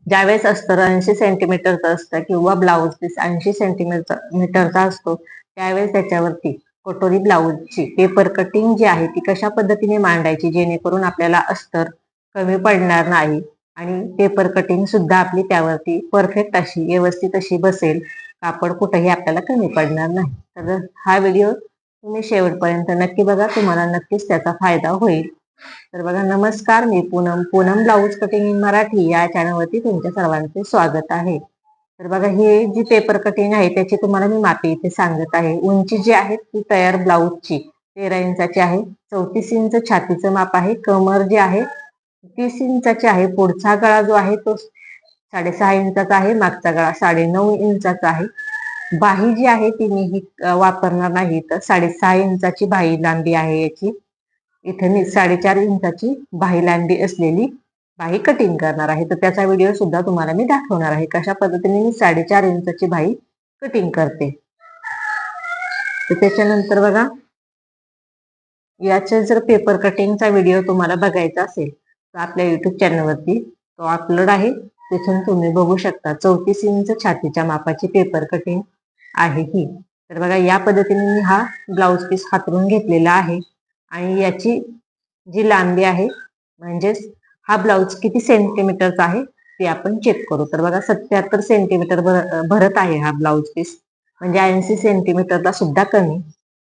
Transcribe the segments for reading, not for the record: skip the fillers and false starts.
ज्यावेळेस अस्तर 80 सेंटीमीटरचा असतं किंवा ब्लाऊज पीस 80 सेंटीमीटरचा असतो, त्यावेळेस त्याच्यावरती कटोरी ब्लाऊजची पेपर कटिंग जी आहे ती कशा पद्धतीने मांडायची जेणेकरून आपल्याला अस्तर कमी पडणार नाही आणि पेपर कटिंग सुद्धा आपली त्यावरती परफेक्ट अशी व्यवस्थित अशी बसेल, कापड कुठेही आपल्याला कमी पडणार नाही. तर हा व्हिडिओ तुम्ही शेवटपर्यंत नक्की बघा, तुम्हाला नक्कीच त्याचा फायदा होईल. तर बघा, नमस्कार, मी Poonam blouse cutting in Marathi या चॅनलवरती तुमच्या सर्वांचे स्वागत आहे. तर बघा, हे जी पेपर कटिंग आहे त्याची तुम्हाला मी मापे इथे सांगत आहे. उंची जी आहे ती तयार ब्लाऊजची 13 इंचाची आहे. 34 इंच छातीचं माप आहे. कमर जी आहे 30 इंचाची आहे. पुढचा गळा जो आहे तो 6.5 इंचाचा आहे. मागचा गळा 9.5 इंचाचा आहे. बाही जी आहे ती मी वापरणार नाही, तर 6.5 इंचाची बाही लांबी आहे याची. इथे मी 4.5 इंचाची बाही लांबी असलेली बाही कटिंग करणार आहे. तर त्याचा व्हिडिओ सुद्धा तुम्हाला मी दाखवणार आहे, कशा पद्धतीने मी 4.5 इंचाची बाही कटिंग करते. तर त्याच्यानंतर बघा, याचे जर पेपर कटिंगचा व्हिडिओ तुम्हाला बघायचा असेल तर आपल्या युट्यूब चॅनलवरती तो अपलोड आहे, तिथून तुम्ही बघू शकता. 34 इंच छातीच्या मापाची पेपर कटिंग आहे ही. तर बघा, या पद्धतीने मी हा ब्लाऊज पीस हातरून घेतलेला आहे आणि याची जी लांबी आहे म्हणजेच हा ब्लाऊज किती सेंटीमीटरचा आहे ते आपण चेक करू. तर बघा, 77 सेंटीमीटर भरत आहे हा ब्लाऊज पीस, म्हणजे 80 सेंटीमीटरला सुद्धा कमी.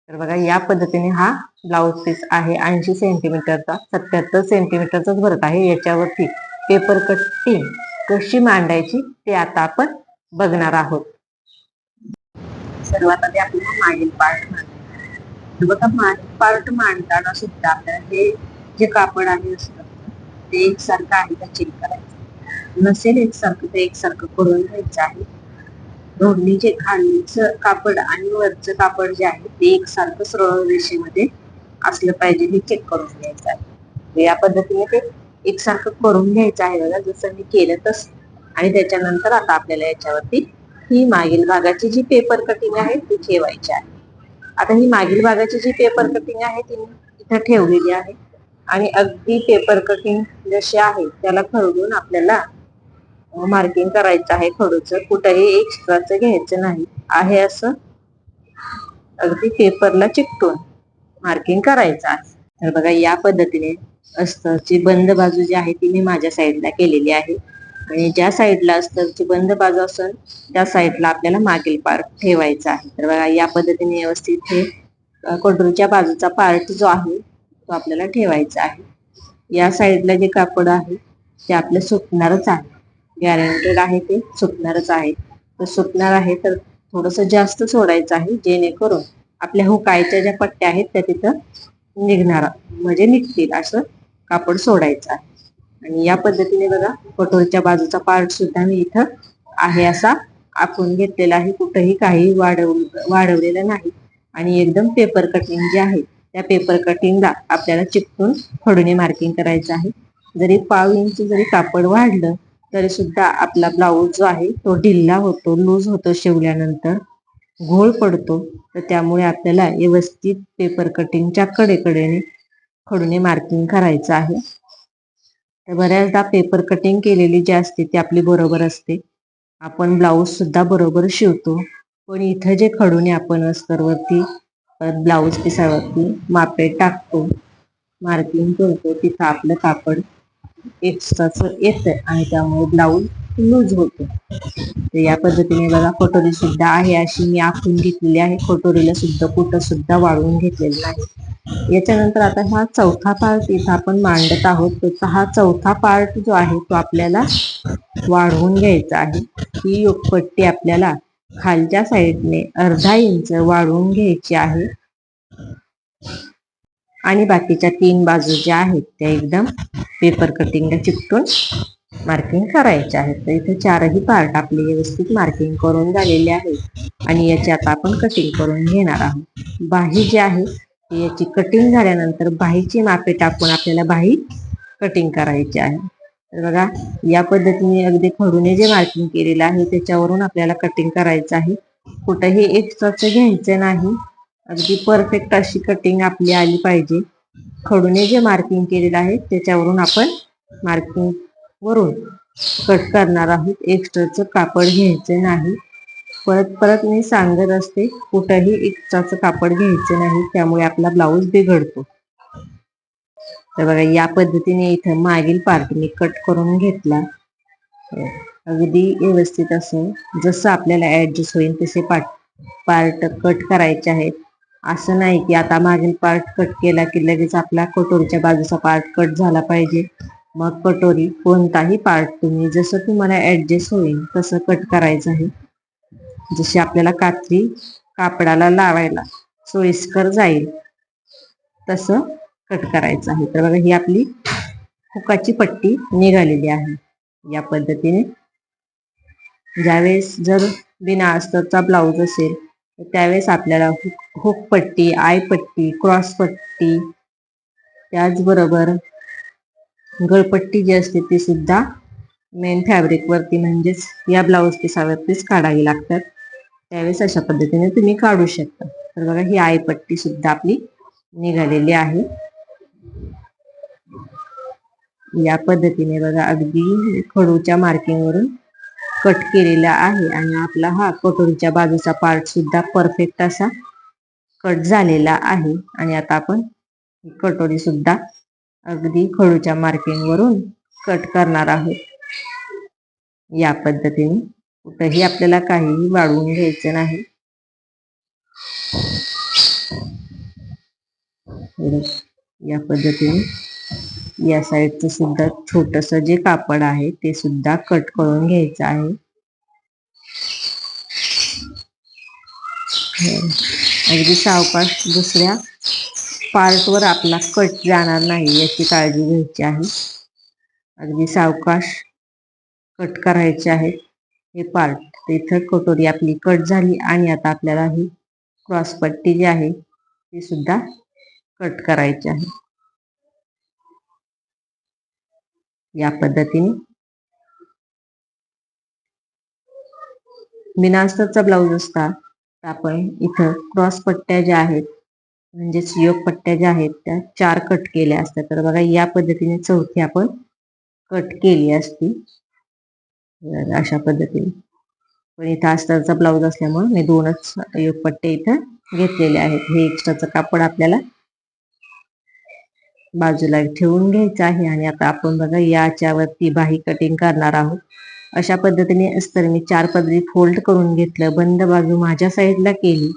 तर बघा, या पद्धतीने हा ब्लाऊज पीस आहे 80 सेंटीमीटरचा, 77 सेंटीमीटरचाच भरत आहे. याच्यावरती पेपर कटिंग कशी मांडायची ते आता आपण बघणार आहोत. सर्वात आधी आपल्याला मागील पार्ट मांडायचा. बघा, मागील पार्ट मांडताना सुद्धा आपल्याला हे जे कापड आहे असतं ते एकसारखं आहे का चेक करायचं. नसेल एकसारखं तर एकसारखं करून घ्यायचं आहे. दोन्ही जे खालचं कापड आणि वरचं कापड जे आहे ते एकसारखं सरळ रेषेमध्ये असलं पाहिजे, हे चेक करून घ्यायचं आहे. या पद्धतीने ते एकसारखं करून घ्यायचं आहे बघा, जसं मी केलं तसं. आणि त्याच्यानंतर आता आपल्याला याच्यावरती ही मागील भागाची जी पेपर कटिंग आहे ती ठेवायची आहे. आता ही मागील भागाची जी पेपर कटिंग आहे ती इथं ठेवलेली आहे आणि अगदी पेपर कटिंग जशी आहे त्याला खरडून आपल्याला मार्किंग करायचं आहे. खडूचं कुठेही एक्स्ट्राचं घ्यायचं नाही आहे, असं अगदी पेपरला चिकटून मार्किंग करायचं आहे. तर बघा, या पद्धतीने अस्तरची बंद बाजू जी आहे ती मी माझ्या साईडला केलेली आहे आणि ज्या साईडला अस्तरची बंद बाजू असेल त्या साईडला आपल्याला मागील पार्ट ठेवायचा आहे. तर बघा, या पद्धतीने व्यवस्थित हे कटोरीच्या बाजूचा पार्ट जो आहे तो आपल्याला ठेवायचा आहे. या साईडला जे कापड आहे ते आपलं सुकणारच आहे, गॅरंटेड आहे, ते सुकणारच आहे. तर सुकणार आहे तर थोडस जास्त सोडायचं आहे, जेणेकरून आपल्या हुकायच्या ज्या पट्ट्या आहेत त्या तिथं निघणार म्हणजे निघतील असं कापड सोडायचं आहे. आणि या पद्धतीने बघा, कटोरीच्या बाजूचा पार्ट सुद्धा मी इथं आहे असा आखून घेतलेला आहे. कुठेही काही वाढवलेलं नाही आणि एकदम पेपर कटिंग जे आहे त्या पेपर कटिंगला आपल्याला चिकटून खडूने मार्किंग करायचं आहे. जरी 1/2 इंच जरी कापड वाढलं तरी सुद्धा आपला ब्लाऊज जो आहे तो ढिल्ला होतो, लूज होतो, शिवल्यानंतर घोळ पडतो. तर त्यामुळे आपल्याला व्यवस्थित पेपर कटिंगच्या कडेकडेने खडूने मार्किंग करायचं आहे. तर बऱ्याचदा पेपर कटिंग केलेली जी असते ती आपली बरोबर असते, आपण ब्लाऊज सुद्धा बरोबर शिवतो, पण इथं जे खडूने आपण अस्तरवरती ब्लाऊज पिसावरती मापे टाकतो, मार्किंग करतो, तिथं आपलं कापड एक्स्ट्राच येतं आणि त्यामुळे ब्लाऊज लूज होतो. तर या पद्धतीने बघा, कटोरी सुद्धा आहे अशी मी आखून घेतलेली आहे. कटोरीला सुद्धा कुठं सुद्धा वाळवून घेतलेलं नाही. याच्यानंतर आता हा चौथा पार्ट इथं आपण मांडत आहोत, तर हा चौथा पार्ट जो आहे तो आपल्याला वाढवून घ्यायचा आहे. ही योगपट्टी आपल्याला खालच्या साईडने अर्धा इंच वाढवून घ्यायची आहे आणि बाकीच्या 3 बाजू ज्या आहेत त्या एकदम पेपर कटिंगला चिकटून मार्किंग करायचे आहेत. तर इथे 4ही पार्ट आपले व्यवस्थित मार्किंग करून झालेले आहे आणि याची आता आपण कटिंग करून घेणार आहोत. बाही जी आहे याची कटिंग झाल्यानंतर बाहीची मापे टाकून आपल्याला बाही कटिंग करायची आहे. तर बघा, या पद्धतीने अगदी खडूने जे मार्किंग केलेलं आहे त्याच्यावरून आपल्याला कटिंग करायचं आहे. कुठेही एक्स्ट्राच घ्यायचं नाही, अगदी परफेक्ट अशी कटिंग आपली आली पाहिजे. खडूने जे मार्किंग केलेलं आहे त्याच्यावरून आपण मार्किंग वरून कट करणार आहोत. एक्स्ट्राचं कापड घ्यायचं नाही. परत परत मी सांगत असते, कुठंही एक्स्ट्राचं कापड घ्यायचं नाही, त्यामुळे आपला ब्लाऊज बिघडतो. तर बघा या पद्धतीने इथं मागील पार्ट मी कट करून घेतला. अगदी व्यवस्थित असं जसं आपल्याला ऍडजस्ट होईल तसे पार्ट कट करायचे आहेत. असं नाही की आता मागील पार्ट कट केला की लगेच आपला कटोरीच्या बाजूचा पार्ट कट झाला पाहिजे. मग कटोरी कोणताही पार्ट तुम्ही जसं तुम्हाला ऍडजस्ट होईल तसं कट करायचं आहे. जशी आपल्याला कात्री कापडाला लावायला सोयीस्कर जाईल तसं कट करायचं आहे. तर बघा ही आपली हुकाची पट्टी निघालेली आहे. या पद्धतीने ज्यावेळेस जर बिना अस्तरचा ब्लाऊज असेल तर त्यावेळेस आपल्याला हुक पट्टी, आय पट्टी, क्रॉस पट्टी, त्याचबरोबर गळपट्टी जी असते ती सुद्धा मेन फॅब्रिक वरती म्हणजेच या ब्लाऊज पिसावरतीच काढावी लागतात. त्यावेळेस अशा पद्धतीने तुम्ही काढू शकता. तर बघा ही आय पट्टी सुद्धा आपली निघालेली आहे. या पद्धतीने बघा अगदी खडूच्या मार्किंग वरून कट केलेला आहे आणि आपला हा कटोरीच्या बाजूचा पार्ट सुद्धा परफेक्ट असा कट झालेला आहे. आणि आता आपण कटोरी सुद्धा अगदी खडूच्या मार्किंग वरून कट करणार आहोत. या पद्धतीने कुठेही आपल्याला काहीही वाढवून घ्यायचं नाही. या पद्धतीने या साईडचं सुद्धा छोटस जे कापड आहे ते सुद्धा कट करून घ्यायचं आहे. अगदी सावकाश दुसऱ्या पार्ट वर आपला कट जाणार नाही याची काळजी घ्यायची आहे. अगदी सावकाश कट करायचे आहे हे पार्ट. इथं कटोरी आपली कट झाली आणि आता आपल्याला ही क्रॉस पट्टी जी आहे ती सुद्धा कट करायची आहे. या पद्धतीने बिना अस्तरचा ब्लाऊज असता तर आपण इथं क्रॉस पट्ट्या ज्या आहेत म्हणजेच योग पट्ट्या ज्या आहेत त्या 4 कट केल्या असतात. तर बघा या पद्धतीने चौथी आपण कट केली असती अशा पद्धतीने. पण इथं अस्तरचा ब्लाऊज असल्यामुळे मी 2च योग पट्टे इथं घेतलेले आहेत. हे एक्स्ट्राचं कापड आपल्याला बाजूला ठेवून घ्यायचं आहे. आणि आता आपण बघा याच्यावरती बाही कटिंग करणार आहोत. अशा पद्धतीने अस्तर मी 4 पदरी फोल्ड करून घेतलं. बंद बाजू माझ्या साईडला केली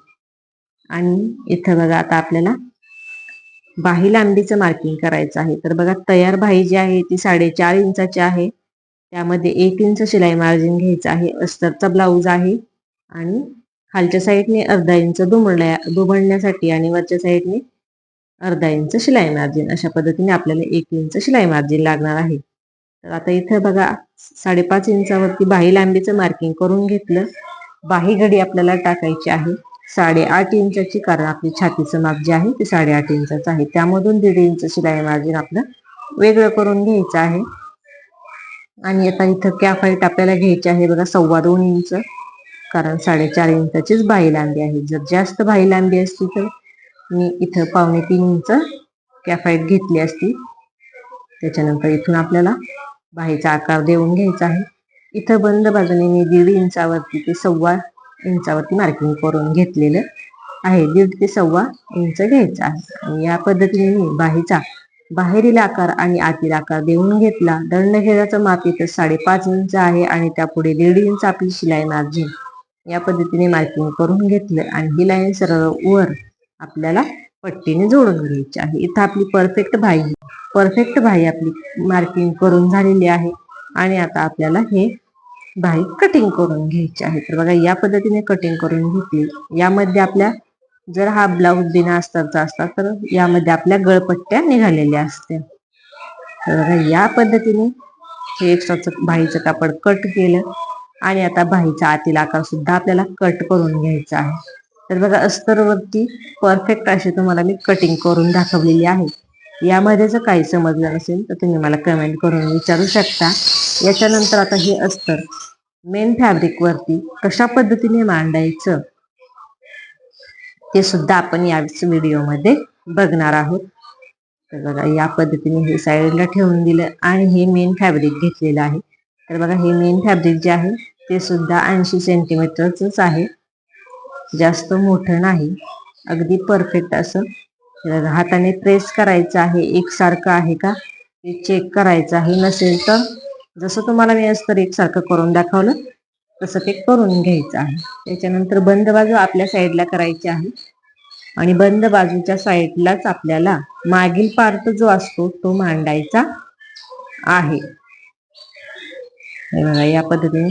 आणि इथं बघा आता आपल्याला बाही लांबीचं मार्किंग करायचं आहे. तर बघा तयार बाही जी आहे ती 4.5 इंचाची आहे. त्यामध्ये 1 इंच शिलाई मार्जिन घ्यायचं आहे. अस्तरचा ब्लाऊज आहे आणि खालच्या साईडने अर्धा इंच दुमडण्यासाठी आणि वरच्या साईडने अर्धा इंच शिलाई मार्जिन. अशा पद्धतीने आपल्याला 1 इंच शिलाई मार्जिन लागणार आहे. तर आता इथं बघा 5.5 इंचावरती बाही लांबीचं मार्किंग करून घेतलं. बाही घडी आपल्याला टाकायची आहे 8.5 इंचाची, कारण आपली छातीचं माप जे आहे ते 8.5 इंचाचं आहे. त्यामधून 1.5 इंच शिलाई मार्जिन आपलं वेगळं करून घ्यायचं आहे. आणि आता इथं कॅप हाईट आपल्याला घ्यायची आहे बघा 2.25 इंच, कारण 4.5 इंचाचीच बाही लांबी आहे. जर जास्त बाही लांबी असती तर मी इथं 2.25 इंच कॅप हाईट घेतली असती. त्याच्यानंतर इथून आपल्याला बाहीचा आकार देऊन घ्यायचा आहे. इथं बंद बाजूने मी 1.5 इंचावरती ते 1.25 इंचावरती मार्किंग करून घेतलेलं आहे. 1.5 ते 1.25 इंच घ्यायचं आहे. आणि या पद्धतीने मी बाहीचा बाहेरील आकार आणि आतील आकार देऊन घेतला. दंडघेराचं माप इथं 5.5 इंच आहे आणि त्यापुढे 1.5 इंच आपली शिलाई मार्जिन या पद्धतीने मार्किंग करून घेतलं. आणि ही लाईन सरळ वर आपल्याला पट्टीने जोडून घ्यायची आहे. इथं आपली परफेक्ट बाही आपली मार्किंग करून झालेली आहे. आणि आता आपल्याला हे बाही कटिंग करून घ्यायची आहे. तर बघा या पद्धतीने कटिंग करून घेतली. यामध्ये आपल्या जर हा ब्लाऊज बिना अस्तरचा असता तर यामध्ये आपल्या गळपट्ट्या निघालेल्या असत्या. तर बघा या पद्धतीने हे एक्स्ट्राचं बाहीचं कापड कट केलं. आणि आता बाहीचा आतील आकार सुद्धा आपल्याला कट करून घ्यायचा आहे. तर बघा अस्तरवरती परफेक्ट अशी तुम्हाला मी कटिंग करून दाखवलेली आहे. यामध्ये जर काही समजलं नसेल तर तुम्ही मला कमेंट करून विचारू शकता. याच्यानंतर आता हे अस्तर मेन फॅब्रिक वरती कशा पद्धतीने मांडायचं ते सुद्धा आपण या व्हिडिओमध्ये बघणार आहोत. तर बघा या पद्धतीने हे साईडला ठेवून दिलं आणि हे मेन फॅब्रिक घेतलेलं आहे. तर बघा हे मेन फॅब्रिक जे आहे ते सुद्धा 80 सेंटीमीटरच आहे, जास्त मोठं नाही, अगदी परफेक्ट असं. हाताने प्रेस करायचं आहे, एकसारखं आहे का ते चेक करायचं आहे. नसेल तर जसं तुम्हाला मी अस्तर एकसारखं करून दाखवलं तसं ते करून घ्यायचं आहे. त्याच्यानंतर बंद बाजू आपल्या साईडला करायची आहे आणि बंद बाजूच्या साईडलाच आपल्याला मागील पार्ट जो असतो तो मांडायचा आहे. या पद्धतीने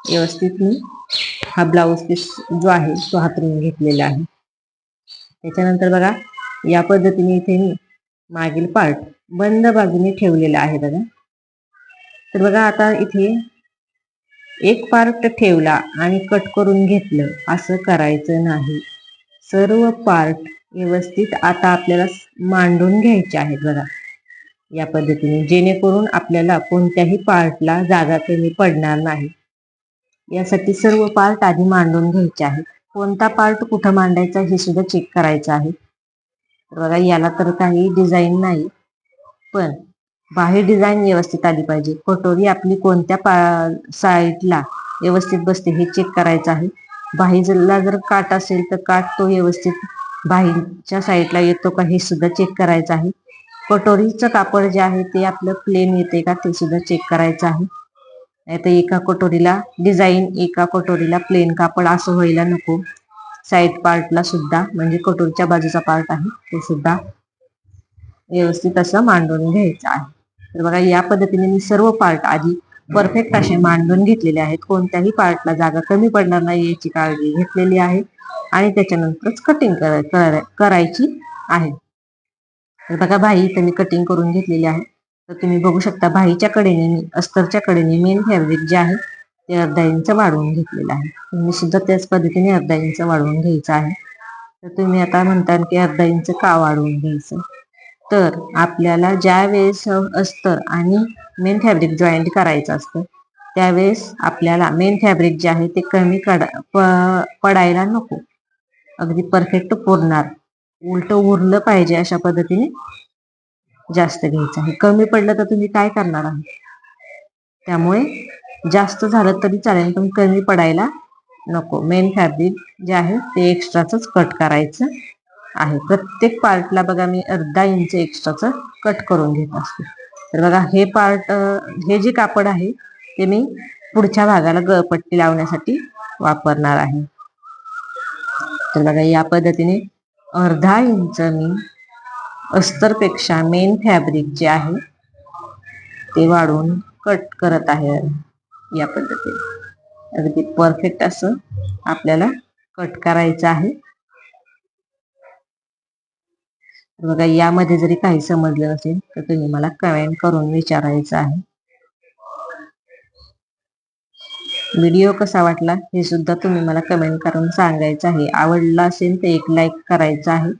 व्यवस्थित मी हा ब्लाऊज पीस जो आहे तो हातरून घेतलेला आहे. त्याच्यानंतर बघा या पद्धतीने इथे मी मागील पार्ट बंद बाजूने ठेवलेला आहे बघा. तर बघा आता इथे एक पार्ट ठेवला आणि कट करून घेतलं असं करायचं नाही. सर्व पार्ट व्यवस्थित आता आपल्याला मांडून घ्यायचे आहेत बघा या पद्धतीने, जेणेकरून आपल्याला कोणत्याही पार्टला जागा कमी पडणार नाही. यासाठी सर्व पार्ट आधी मांडून घ्यायचे आहेत. कोणता पार्ट कुठं मांडायचा हे सुद्धा चेक करायचं आहे. बघा याला तर काही डिझाईन नाही, पण बाहेर डिझाईन व्यवस्थित आली पाहिजे. कटोरी आपली कोणत्या साईडला व्यवस्थित बसते हे चेक करायचं आहे. बाहीला जर काट असेल तर काट तो व्यवस्थित बाहीच्या साईडला येतो का हे सुद्धा चेक करायचं आहे. कटोरीचं कापड जे आहे ते आपलं प्लेन येते का ते सुद्धा चेक करायचं आहे. नाहीतर एका कटोरीला डिझाईन एका कटोरीला प्लेन कापड असं व्हायला नको. साईड पार्टला सुद्धा म्हणजे कटोरीच्या बाजूचा पार्ट आहे ते सुद्धा व्यवस्थित असं मांडून घ्यायचं आहे. तर बघा या पद्धतीने मी सर्व पार्ट आधी परफेक्ट असे मांडून घेतलेले आहेत. कोणत्याही पार्टला जागा कमी पडणार नाही याची काळजी घेतलेली आहे आणि त्याच्यानंतरच कटिंग करायची आहे. तर बघा बाही इथे मी कटिंग करून घेतलेली आहे. तर तुम्ही बघू शकता बाहीच्या कडेने मी अस्तरच्या कडेने मेन फॅब्रिक जे आहे ते अर्धा इंच वाढवून घेतलेलं आहे. तुम्ही सुद्धा त्याच पद्धतीने अर्धा इंच वाढवून घ्यायचं आहे. तर तुम्ही आता म्हणता की अर्धा इंच का वाढवून घ्यायचं, तर आपल्याला ज्या वेळेस अस्तर आणि मेन फॅब्रिक जॉईंट करायचं असतं त्यावेळेस आपल्याला मेन फॅब्रिक जे आहे ते कमी पडायला नको, अगदी परफेक्ट पुरणार, उलट उरलं पाहिजे अशा पद्धतीने जास्त घ्यायचं आहे. कमी पडलं तर तुम्ही काय करणार आहात, त्यामुळे जास्त झालं तरी चालेल पण कमी पडायला नको. मेन फॅब्रिक जे आहे ते एक्स्ट्राच कट करायचं आहे. प्रत्येक पार्टला बघा मी अर्धा इंच एक्स्ट्राच कट करून घेत असते. तर बघा हे पार्ट हे जे कापड आहे ते मी पुढच्या भागाला गळपट्टी लावण्यासाठी वापरणार आहे. तर बघा या पद्धतीने अर्धा इंच मी अस्तरपेक्षा मेन फॅब्रिक जे आहे ते वाढवून कट करत आहे. या पद्धतीने अगदी परफेक्ट असं आपल्याला कट करायचं आहे. बघा यामध्ये जरी काही समजलं नसेल तर तुम्ही मला कमेंट करून विचारायचं आहे. व्हिडिओ कसा वाटला हे सुद्धा तुम्ही मला कमेंट करून सांगायचं आहे. आवडला असेल तर एक लाईक करायचं आहे.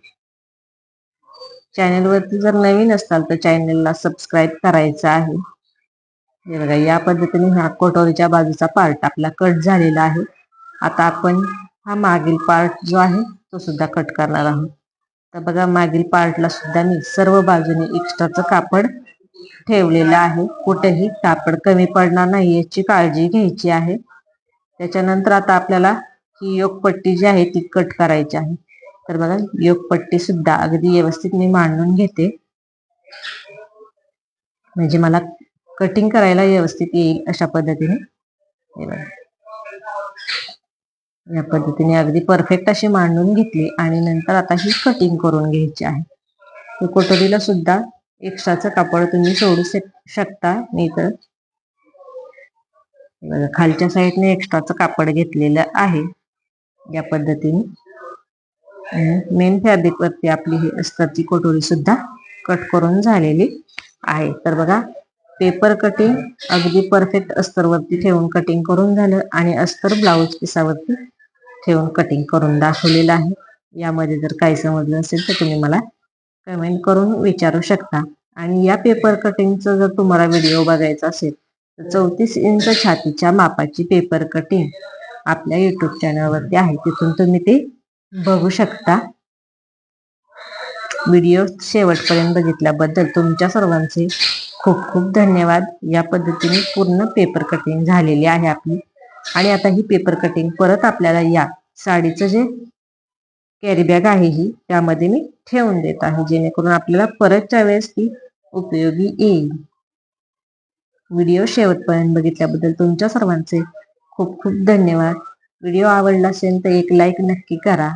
चॅनलवरती जर नवीन असाल तर चॅनलला सबस्क्राईब करायचं आहे. हे बघा या पद्धतीने हा कटोरीच्या बाजूचा पार्ट आपला कट झालेला आहे. आता आपण हा मागील पार्ट जो आहे तो सुद्धा कट करणार आहोत. तर बघा मागील पार्टला सुद्धा मी सर्व बाजूने एक्स्ट्राचं कापड ठेवलेलं आहे. कुठेही कापड कमी पडणार नाही याची काळजी घ्यायची आहे. त्याच्यानंतर आता आपल्याला ही योकपट्टी जी आहे ती कट करायची आहे. तर बघा योकपट्टी सुद्धा अगदी व्यवस्थित मी मांडून घेते, म्हणजे मला कटिंग करायला व्यवस्थित येईल अशा पद्धतीने. या पद्धतीने अगदी परफेक्ट अशी मांडून घेतली आणि नंतर आता ही कटिंग करून घ्यायची आहे. कटोरीला सुद्धा एक्स्ट्राचं कापड तुम्ही सोडू शकता. मी तर खालच्या साईडने एक्स्ट्राचं कापड घेतलेलं आहे. या पद्धतीने मेन फॅब्रिक वरती आपली ही अस्तरची कटोरी सुद्धा कट करून झालेली आहे. तर बघा पेपर कटिंग अगदी परफेक्ट अस्तरवरती ठेवून कटिंग करून झालं आणि अस्तर ब्लाऊज पिसावरती ठेवून कटिंग करून दाखवलेलं आहे. यामध्ये जर काही समजलं असेल तर तुम्ही मला कमेंट करून विचारू शकता. आणि या पेपर कटिंगचा जर तुम्हाला व्हिडिओ बघायचा असेल तर 34 इंच छातीच्या मापाची पेपर कटिंग आपल्या युट्यूब चॅनलवरती आहे, तिथून तुम्ही ते बघू शकता. व्हिडिओ शेवटपर्यंत बघितल्याबद्दल तुमच्या सर्वांचे खूप खूप धन्यवाद. या पद्धतीने पूर्ण पेपर कटिंग झालेली आहे आपली. आणि आता ही पेपर कटिंग परत आपल्याला या साडीचं जे कॅरी बॅग आहे ही त्यामध्ये मी ठेवून देत आहे, जेणेकरून आपल्याला परतच्या वेळेस ती उपयोगी येईल. व्हिडिओ शेवटपर्यंत बघितल्याबद्दल तुमच्या सर्वांचे खूप खूप धन्यवाद. व्हिडिओ आवडला असेल तर एक लाईक नक्की करा.